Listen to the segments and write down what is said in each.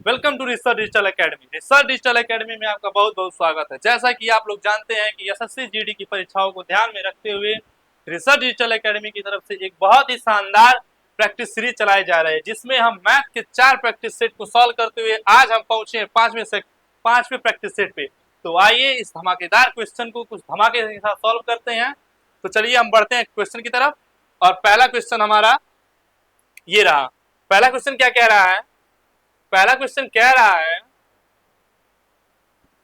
Welcome to research digital academy. Research digital academy में आपका बहुत बहुत स्वागत है। जैसा कि आप लोग जानते हैं कि एसएससी जीडी की परीक्षाओं को ध्यान में रखते हुए रिसर्च डिजिटल एकेडमी की तरफ से एक बहुत ही शानदार प्रैक्टिस सीरीज चलाई जा रही है, जिसमें हम मैथ के 4 प्रैक्टिस सेट को सॉल्व करते हुए आज हम पहुंचे हैं पांचवें प्रैक्टिस सेट पे। तो आइए इस धमाकेदार क्वेश्चन को कुछ धमाके के साथ सॉल्व करते हैं। तो चलिए हम बढ़ते हैं क्वेश्चन की तरफ। और पहला क्वेश्चन हमारा ये रहा। पहला क्वेश्चन क्या कह रहा है? पहला क्वेश्चन कह रहा है,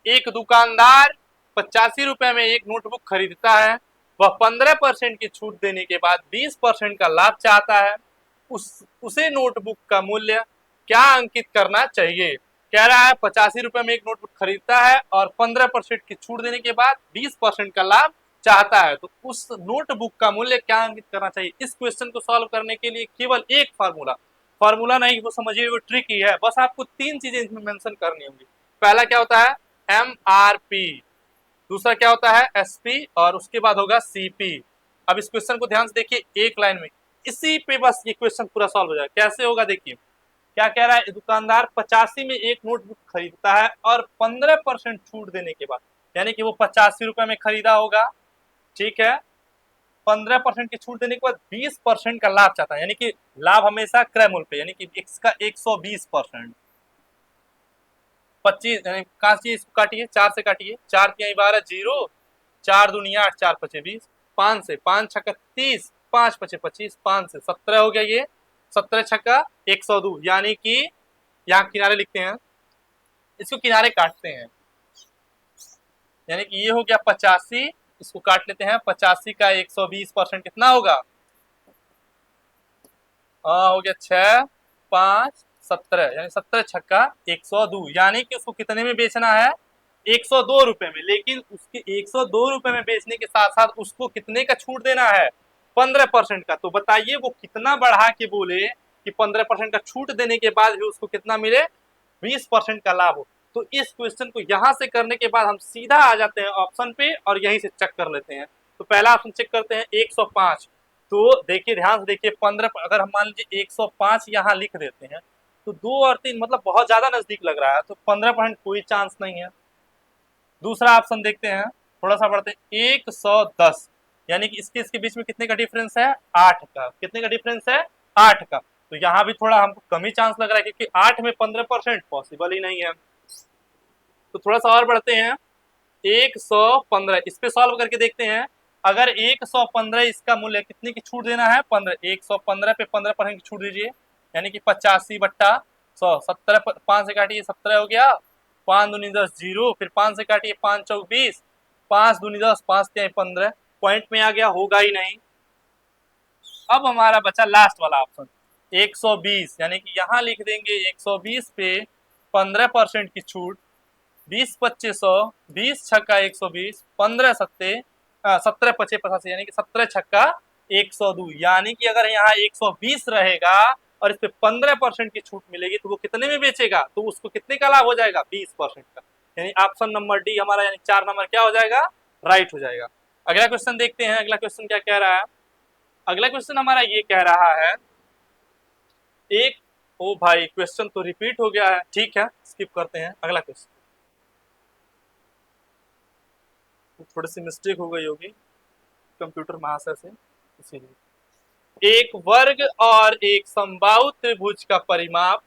एक दुकानदार 85 रुपए में एक नोटबुक खरीदता है। वह 15% की छूट देने के बाद 20% का लाभ चाहता है। उसे नोटबुक का मूल्य क्या अंकित करना चाहिए? कह रहा है 85 रुपए में एक नोटबुक खरीदता है और 15% की छूट देने के बाद 20% का लाभ चाहता है। तो उस नोटबुक का मूल्य क्या अंकित करना चाहिए? इस क्वेश्चन को सॉल्व करने के लिए केवल एक फार्मूला नहीं, वो समझिए वो ट्रिक ही है। बस आपको 3 चीजें इसमें मेंशन करनी होंगी। पहला क्या होता है? MRP। दूसरा क्या होता है? SP। और उसके बाद होगा CP। अब इस क्वेश्चन को ध्यान से देखिए एक लाइन में, इसी पे बस ये क्वेश्चन पूरा सॉल्व हो जाएगा। कैसे होगा देखिए, क्या कह रहा है? दुकानदार 85 में एक नोटबुक खरीदता है और 15% छूट देने के बाद, यानी कि वो 85 रुपए में खरीदा होगा, ठीक है। 15% की छूट देने के बाद 20% का लाभ चाहता है, यानी कि लाभ हमेशा क्रय मूल्य पे, यानी कि इसका 120%। 25 यानी काटिए, इसको काटिए, 4 से काटिए, 4 तिहाई 12 जीरो, 4 दूनी 8, 4 पचे 20, 5 से 5 छक्का 30, 5 पचे 25, 5 से 17 हो गया। ये 17 छक्का 102, यानी कि यहाँ किनारे लिखते हैं, इसको किनारे काटते हैं, यानी कि ये हो गया 85, इसको काट लेते हैं। 85 का 120% कितना होगा? हो गया 6, 5, 17, यानी 17 छक्का 102, यानी कि उसको कितने में बेचना है? 102 रुपए में। लेकिन उसके 102 रुपए में बेचने के साथ साथ उसको कितने का छूट देना है? 15% का। तो बताइए वो कितना बढ़ा के बोले कि 15% का छूट देने के बाद भी उसको कितना मिले? 20% का लाभ हो। तो इस क्वेश्चन को यहां से करने के बाद हम सीधा आ जाते हैं ऑप्शन पे और यहीं से चेक कर लेते हैं। तो पहला ऑप्शन चेक करते हैं 105। तो देखिए ध्यान से देखिए, 15, अगर हम मान लीजिए 105 यहाँ लिख देते हैं तो 2 और 3 मतलब बहुत ज्यादा नजदीक लग रहा है, तो 15% कोई चांस नहीं है। दूसरा ऑप्शन देखते हैं, थोड़ा सा बढ़ते हैं, 110, यानी कि इसके इसके बीच में कितने का डिफरेंस है? 8 का। कितने का डिफरेंस है? 8 का। तो यहाँ भी थोड़ा हमको कम ही चांस लग रहा है, क्योंकि 8 में 15% पॉसिबल ही नहीं है। तो थोड़ा सा और बढ़ते हैं, 115, इस पे सॉल्व करके देखते हैं। अगर 115 इसका मूल्य, कितने की छूट देना है? 15। 115 पे 15% की छूट दीजिए, यानी कि 85 बट्टा 100, 17, 5 से काटिए 17 हो गया, 5 दूनी 10 जीरो, फिर 5 से काटिए 5 चौक 20, 5 दूनी 10, 5 तिहाई 15, पॉइंट में आ गया, होगा ही नहीं। अब हमारा बचा लास्ट वाला ऑप्शन 120, यानी कि यहाँ लिख देंगे 120 पे 15% की छूट, 20 पच्चीस 100, 20 छक्का 120, 15 सत्ते 17 पचे 85, यानी कि 17 छक्का 102, यानी कि अगर यहाँ 120 रहेगा और इस पे 15% की छूट मिलेगी तो वो कितने में बेचेगा? तो उसको कितने का लाभ हो जाएगा? 20% का। यानी ऑप्शन नंबर डी हमारा, यानी 4 नंबर क्या हो जाएगा? राइट हो जाएगा। अगला क्वेश्चन देखते हैं, अगला क्वेश्चन क्या कह रहा है? अगला क्वेश्चन हमारा ये कह रहा है, एक, ओ भाई क्वेश्चन तो रिपीट हो गया है, ठीक है स्किप करते हैं। अगला क्वेश्चन, थोड़ी सी मिस्टेक हो गई होगी कंप्यूटर महाशय से, इसीलिए। एक वर्ग और एक समबाहु त्रिभुज का परिमाप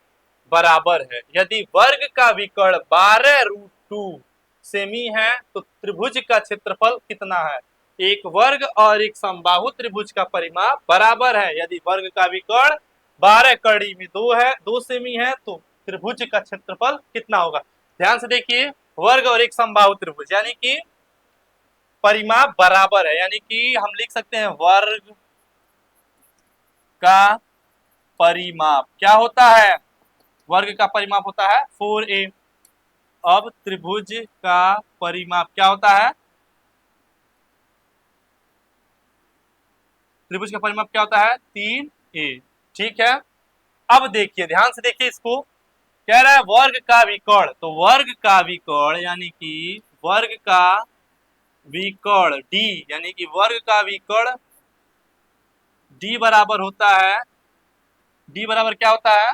बराबर है। यदि वर्ग का विकर्ण 12√2 सेमी है तो त्रिभुज का क्षेत्रफल कितना है? एक वर्ग और एक समबाहु त्रिभुज का परिमाप बराबर है। यदि वर्ग का विकर्ण 12 कड़ी में 2 है, 2 सेमी है, तो त्रिभुज का क्षेत्रफल कितना होगा? ध्यान से देखिए, वर्ग और एक समबाहु त्रिभुज, यानी कि परिमाप बराबर है, यानी कि हम लिख सकते हैं वर्ग का परिमाप क्या होता है? वर्ग का परिमाप होता है 4a। अब त्रिभुज का परिमाप क्या होता है? त्रिभुज का परिमाप क्या होता है? 3a, ठीक है। अब देखिए ध्यान से देखिए, इसको कह रहा है वर्ग का विकर्ण, तो वर्ग का विकर्ण यानी कि वर्ग का विकर्ण d, यानी कि वर्ग का विकर्ण d बराबर होता है, d बराबर क्या होता है?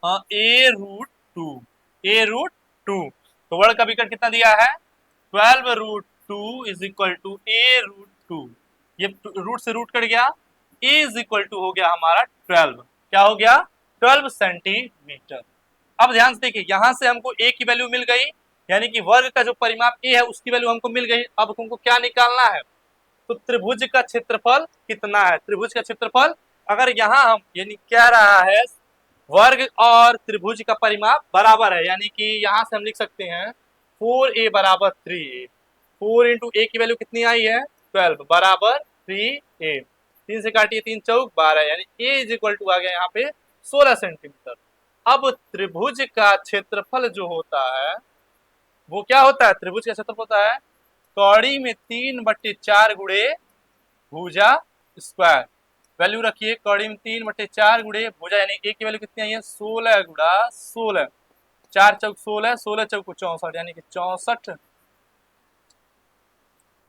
A root two, a root two. तो वर्ग का विकर्ण कितना दिया है, 12 root two is equal to a root two. ये रूट से रूट कट गया, ए इज इक्वल टू हो गया हमारा 12। क्या हो गया, 12 सेंटीमीटर। अब ध्यान से देखिए, यहां से हमको ए की वैल्यू मिल गई, यानी कि वर्ग का जो परिमाप ए है उसकी वैल्यू हमको मिल गई। अब हमको क्या निकालना है, तो त्रिभुज का क्षेत्रफल कितना है। त्रिभुज का क्षेत्रफल अगर यहाँ हम यानी कह रहा है वर्ग और त्रिभुज का परिमाप बराबर है, यानी कि यहाँ से हम लिख सकते हैं 4a बराबर 3a। 4 इंटू ए की वैल्यू कितनी आई है, 12 बराबर 3a। 3 से काटिए, 3 चौक 12, यानी a इज इक्वल टू आ गया यहाँ पे 16 सेंटीमीटर। अब त्रिभुज का क्षेत्रफल जो होता है वो क्या होता है, त्रिभुज का क्षेत्रफल होता है कौड़ी में 3/4 गुणे भुजा स्क्वायर। वैल्यू रखिए, कौड़ी में 3/4 गुणे भुजा, यानी ए की वैल्यू कितनी आई है, 16 गुणा 16। 4 चौक 16, 16 चौक 64, यानी कि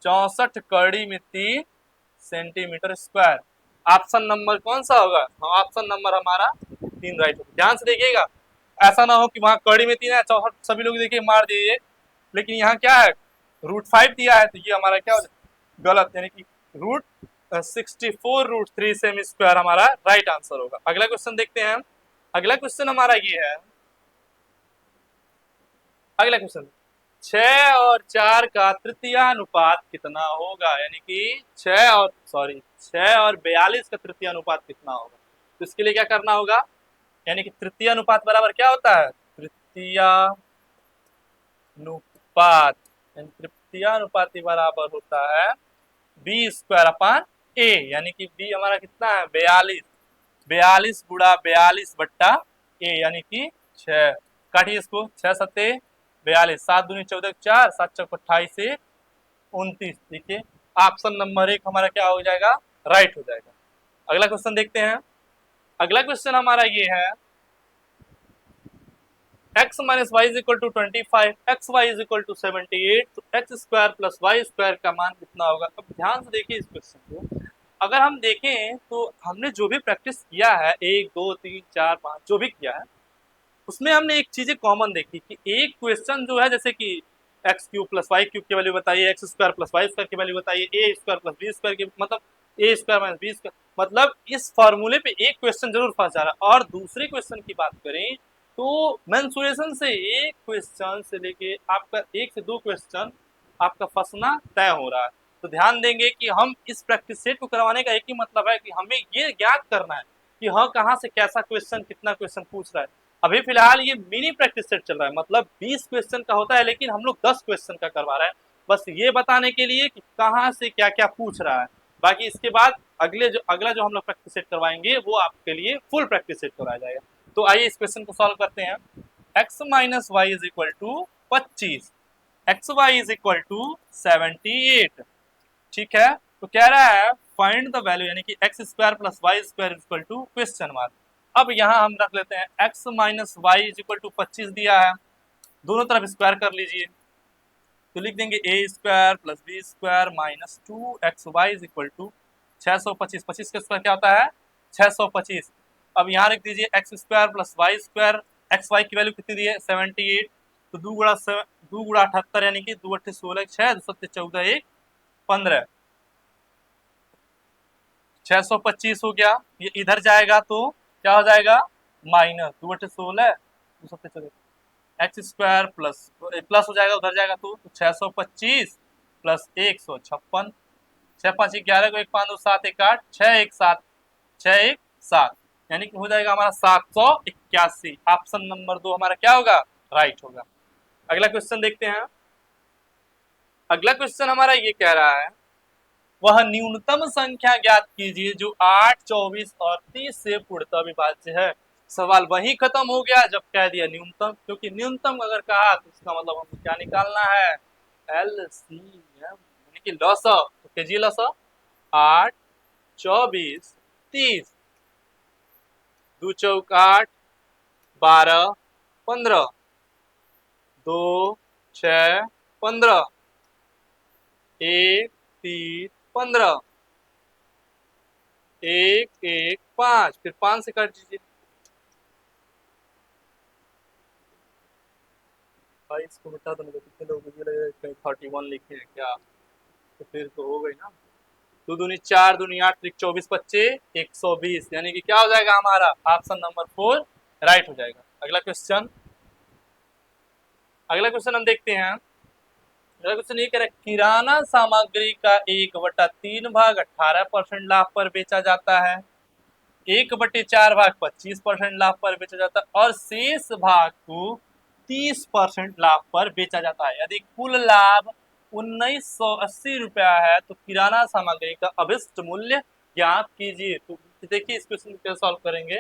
64 कौड़ी में 3 सेंटीमीटर स्क्वायर। ऑप्शन नंबर कौन सा होगा, हाँ ऑप्शन नंबर हमारा 3 राइट होगा। ध्यान से देखिएगा, ऐसा ना हो कि वहां कौड़ी में 3 है, 64 सभी लोग देखिए मार दीजिए, लेकिन यहाँ क्या है √5 दिया है, तो ये हमारा क्या हो जाए गलत, यानी कि √64 √3 सेमी स्क्वायर हमारा राइट आंसर होगा। अगला क्वेश्चन देखते हैं। अगला क्वेश्चन हमारा ये है, अगला क्वेश्चन 6 और 4 का तृतीयानुपात कितना होगा, यानी कि 6 और 42 का तृतीयानुपात कितना होगा। तो इसके लिए क्या करना होगा, यानी कि तृतीयानुपात बराबर क्या होता है, तृतीयानुपात, तृतीयानुपाती बराबर होता है b² a, यानी कि b हमारा कितना है 42, 42 गुणा 42/a, यानी कि 6। काटिए इसको, 6 सत्ते 42, 7 दूनी 14 4, 7 चौक 28 से 29। देखिए ऑप्शन नंबर 1 हमारा क्या हो जाएगा, राइट हो जाएगा। अगला क्वेश्चन देखते हैं। अगला क्वेश्चन हमारा ये है, x minus y is equal to 25, x y is equal to 78, तो x² प्लस y² का मान कितना होगा। अब ध्यान से देखिए इस क्वेश्चन को, अगर हम देखें तो हमने जो भी प्रैक्टिस किया है 1 2 3 4 5 जो भी किया है, उसमें हमने एक चीजें कॉमन देखी कि एक क्वेश्चन जो है जैसे कि x³ प्लस y³ की वैल्यू बताइए, x² प्लस y² की वैल्यू बताइए, a² प्लस b² की, मतलब a² माइनस b², मतलब इस फॉर्मूले पे एक क्वेश्चन जरूर फंस जा रहा है। और दूसरे क्वेश्चन की बात करें तो मेंसुरेशन से एक क्वेश्चन से लेके आपका 1 से 2 क्वेश्चन आपका फंसना तय हो रहा है। तो ध्यान देंगे कि हम इस प्रैक्टिस सेट को करवाने का एक ही मतलब है कि हमें ये ज्ञात करना है कि हाँ कहाँ से कैसा क्वेश्चन कितना क्वेश्चन पूछ रहा है। अभी फिलहाल ये मिनी प्रैक्टिस सेट चल रहा है, मतलब 20 क्वेश्चन का होता है, लेकिन हम लोग 10 क्वेश्चन का करवा रहे हैं, बस ये बताने के लिए कि कहाँ से क्या क्या पूछ रहा है। बाकी इसके बाद अगला जो हम लोग प्रैक्टिस सेट करवाएंगे वो आपके लिए फुल प्रैक्टिस सेट करवाया जाएगा। तो आइए इस क्वेश्चन को सॉल्व करते हैं। x minus y is equal to 25, x y is equal to 78। ठीक है, तो कह रहा है फाइंड द वैल्यू, यानी कि x² plus y² is equal to question mark. अब यहाँ हम रख लेते हैं x minus y is equal to 25 दिया है, दोनों तरफ स्क्वायर कर लीजिए, तो लिख देंगे a² plus b² minus 2xy is equal to 625। 25 का स्क्वायर क्या होता है 625। अब यहाँ लिख दीजिए x² प्लस y², xy की वैल्यू कितनी दी है 78, तो 2 गुणा 78, यानी कि 2 8 16 6 2 7 14 1 15, 625 हो गया। ये इधर जाएगा तो क्या हो जाएगा माइनस 2 8 16 2 7 14, x² प्लस प्लस हो जाएगा, उधर जाएगा तो 625 प्लस 156, 6 5 11 को 1 5 2 7 1 8 6 1 7 6 1 7, यानी कि हो जाएगा हमारा 781। ऑप्शन नंबर 2 हमारा क्या होगा, राइट होगा। अगला क्वेश्चन देखते हैं। अगला क्वेश्चन हमारा ये कह रहा है, वह न्यूनतम संख्या ज्ञात कीजिए जो 8 24 और 30 से पूर्णतः विभाज्य है। सवाल वही खत्म हो गया जब कह दिया न्यूनतम, क्योंकि न्यूनतम अगर कहा तो इसका मतलब हमको क्या निकालना है LCM, यानी कि लसा। तो केजी लसा 8 24 30, 2 चौक 8 12 15, 2 6 15, 1 3 15, 1 1 5, फिर 5 से काट दीजिए, भाई इसको बता दो, मुझे कितने लोग मुझे लग रहा है कहीं 31 लिखे हैं क्या, तो फिर तो हो गई ना। 2 दूनी 4, दूनी 8, 24 25 120, यानी कि क्या हो जाएगा हमारा ऑप्शन नंबर 4 राइट हो जाएगा। अगला क्वेश्चन, अगला क्वेश्चन हम देखते हैं। अगला क्वेश्चन ये कह रहा है किराना सामग्री का 1/3 भाग 18% लाभ पर बेचा जाता है, 1/4 भाग 25% लाभ पर बेचा जाता है और शेष भाग को 30% लाभ पर बेचा जाता है। यदि कुल लाभ 1980 रुपया है तो किराना सामग्री का अभिष्ट मूल्य ज्ञात कीजिए। तो देखिए इस क्वेश्चन को कैसे सॉल्व करेंगे।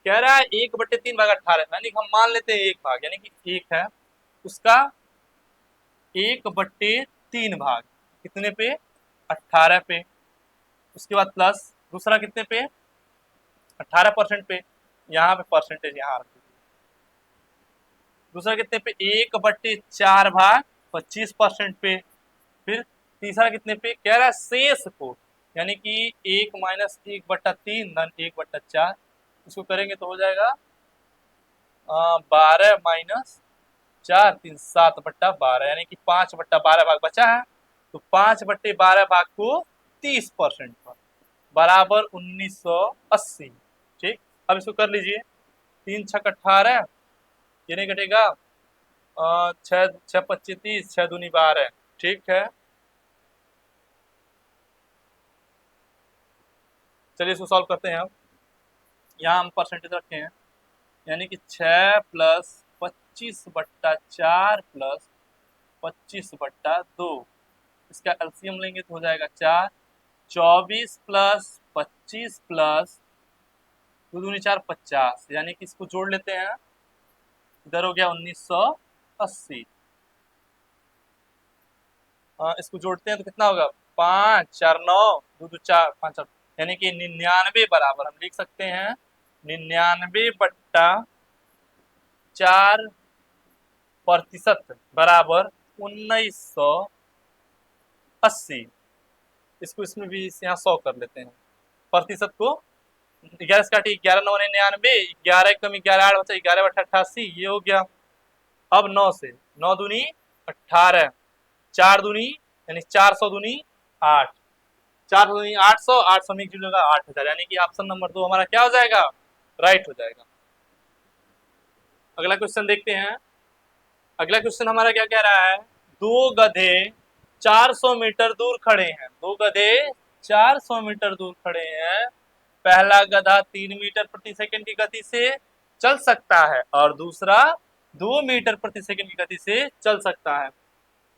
कह रहा है 1/3 भाग 18, यानी कि हम मान लेते हैं 1 भाग, यानी कि 1 है उसका 1/3 भाग कितने पे 18 पे, उसके बाद प्लस दूसरा कितने पे 18% पे, यहाँ पे परसेंटेज यहाँ रख दीजिए। दूसरा कितने पे 1/4 भाग 25% पे, फिर तीसरा कितने पे कह रहा है शेष को, यानी कि 1 माइनस 1/3 धन 1/4, इसको करेंगे तो हो जाएगा 12 माइनस 4 3 7/12, यानी कि 5/12 भाग बचा है, तो 5/12 भाग को 30% पर बराबर 1980। ठीक, अब इसको कर लीजिए, 3 छक 18, ये नहीं घटेगा, 6 6 25 30, 6 दूनी 12। ठीक है, चलिए इसको सॉल्व करते हैं। अब यहाँ हम परसेंटेज रखे हैं, यानी कि 6 प्लस 25/4 प्लस 25/2, इसका एलसीएम लेंगे तो हो जाएगा 4, 24 प्लस 25 प्लस 2 दूनी 4 50, यानी कि इसको जोड़ लेते हैं, इधर हो गया 1980। इसको जोड़ते हैं तो कितना होगा 5 4 9 2 2 4 5 8, यानी कि 99 बराबर हम लिख सकते हैं 99/4% बराबर 1980। इसको इसमें भी यहाँ 100 कर लेते हैं, प्रतिशत को 11 से काटिए, 11 9 99, 11 कम 11 8 बचा 11/88, ये हो गया। अब 9 से 9 दूनी 18, 4 दूनी यानी 400 दूनी 8, 400 दूनी 800, 800 में जुड़ेगा 8000, यानी कि ऑप्शन नंबर 2 हमारा क्या हो जाएगा राइट हो जाएगा। अगला क्वेश्चन देखते हैं। अगला क्वेश्चन हमारा क्या कह रहा है, दो गधे 400 मीटर दूर खड़े हैं, दो गधे 400 मीटर दूर खड़े हैं, पहला गधा 3 मीटर प्रति सेकंड की गति से चल सकता है और दूसरा 2 मीटर प्रति सेकंड की गति से चल सकता है।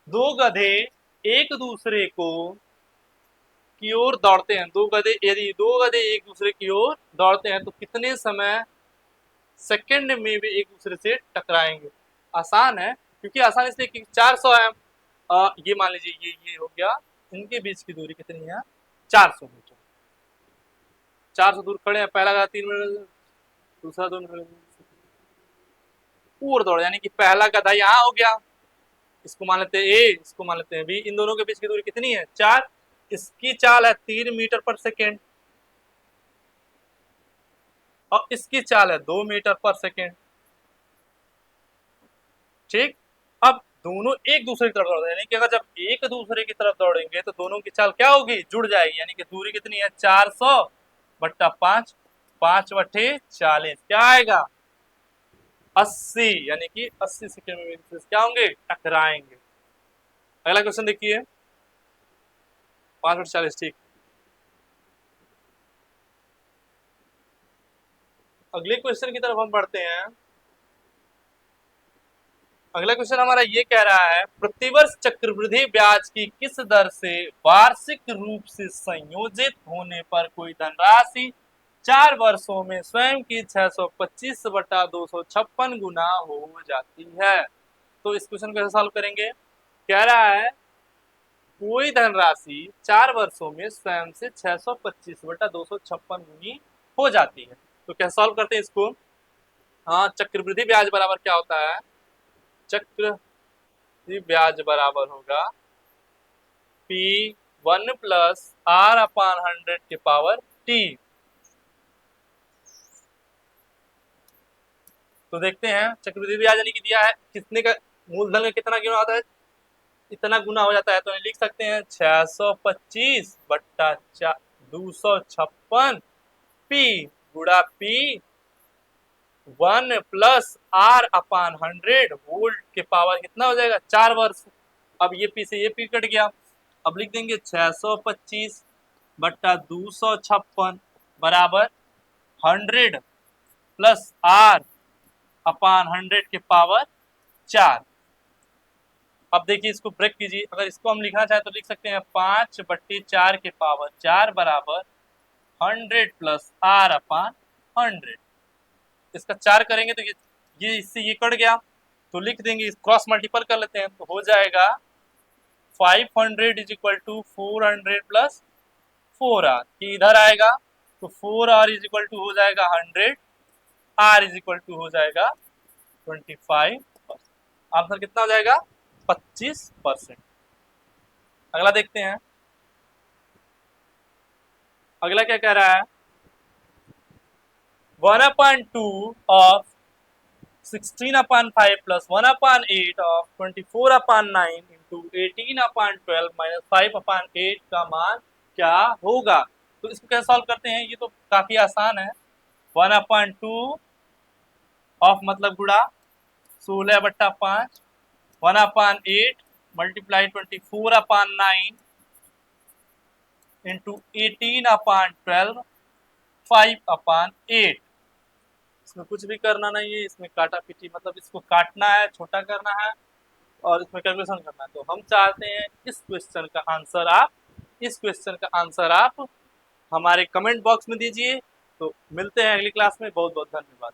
दो गधे एक दूसरे को की ओर दौड़ते हैं, दो गधे यदि दो गधे एक दूसरे की ओर दौड़ते हैं तो कितने समय सेकंड में भी एक दूसरे से टकराएंगे। आसान है, क्योंकि आसान इसलिए कि 400 है, ये मान लीजिए ये हो गया, इनके बीच की दूरी कितनी है 400 मीटर। 400 दूर खड़े हैं, पहला गधा 3 मीटर, दूसरा 2 मीटर और दौड़, यानी कि पहला गधा यहाँ हो गया, इसको मान लेते हैं ए, इसको मान लेते हैं बी, इन दोनों के बीच की दूरी कितनी है 4, इसकी चाल है 3 मीटर पर सेकेंड और इसकी चाल है 2 मीटर पर सेकेंड। ठीक, अब दोनों एक दूसरे की तरफ दौड़, यानी कि अगर जब एक दूसरे की तरफ दौड़ेंगे तो दोनों की चाल क्या होगी जुड़ जाएगी, यानी कि दूरी कितनी है 400/5, 5/40, क्या आएगा 80, यानी कि 80 सेकेंड में क्या होंगे टकराएंगे। अगला क्वेश्चन देखिए 5/40। ठीक, अगले क्वेश्चन की तरफ हम बढ़ते हैं। अगला क्वेश्चन हमारा ये कह रहा है प्रतिवर्ष चक्रवृद्धि ब्याज की किस दर से वार्षिक रूप से संयोजित होने पर कोई धनराशि 4 वर्षों में स्वयं की 625/256 गुना हो जाती है। तो इस क्वेश्चन को कैसे सॉल्व करेंगे। कह रहा है कोई धनराशि 4 वर्षों में स्वयं से 625/256 गुनी हो जाती है। तो कैसे सॉल्व करते हैं इसको। हाँ, चक्रवृद्धि ब्याज बराबर क्या होता है, चक्रवृद्धि ब्याज बराबर होगा P1 + R/100 तो देखते हैं चक्रवृद्धि ब्याज यानी कि दिया है कितने का मूलधन का कितना गुना होता है, इतना गुना हो जाता है, तो लिख सकते हैं 625 बट्टा 256 पी गुड़ा पी 1 प्लस आर अपान 100 वोल्ट के पावर कितना हो जाएगा 4 वर्ष। अब ये पी से ये पी कट गया, अब लिख देंगे 625 बट्टा 256 बराबर 100 प्लस आर अपान 100 के पावर 4। अब देखिए इसको ब्रेक कीजिए, अगर इसको हम लिखना चाहें तो लिख सकते हैं 5/4 के पावर 4 बराबर 100 प्लस आर अपान 100। इसका 4 करेंगे तो ये इससे ये कट गया, तो लिख देंगे, क्रॉस मल्टीपल कर लेते हैं, तो हो जाएगा 500 is equal to 400 plus 4r, कि इधर आएगा तो 4r इज इक्वल टू हो जाएगा 100, r इज इक्वल टू हो जाएगा 25। आंसर कितना हो जाएगा 25%। अगला देखते हैं, अगला क्या कह रहा है, 1/2 of 16/5 plus 1/8 of 24/9 into 18/12 minus 5/8 का मान क्या होगा। तो इसको कैसे सॉल्व करते हैं, ये तो काफी आसान है। 1/2 ऑफ मतलब गुड़ा 16/5 1/8 मल्टीप्लाई 24/9 इंटू 18/12 5/8। इसमें कुछ भी करना नहीं है, इसमें काटा पीटी मतलब इसको काटना है, छोटा करना है और इसमें कैलकुलेशन करना है। तो हम चाहते हैं इस क्वेश्चन का आंसर आप हमारे कमेंट बॉक्स में दीजिए। तो मिलते हैं अगली क्लास में, बहुत बहुत धन्यवाद।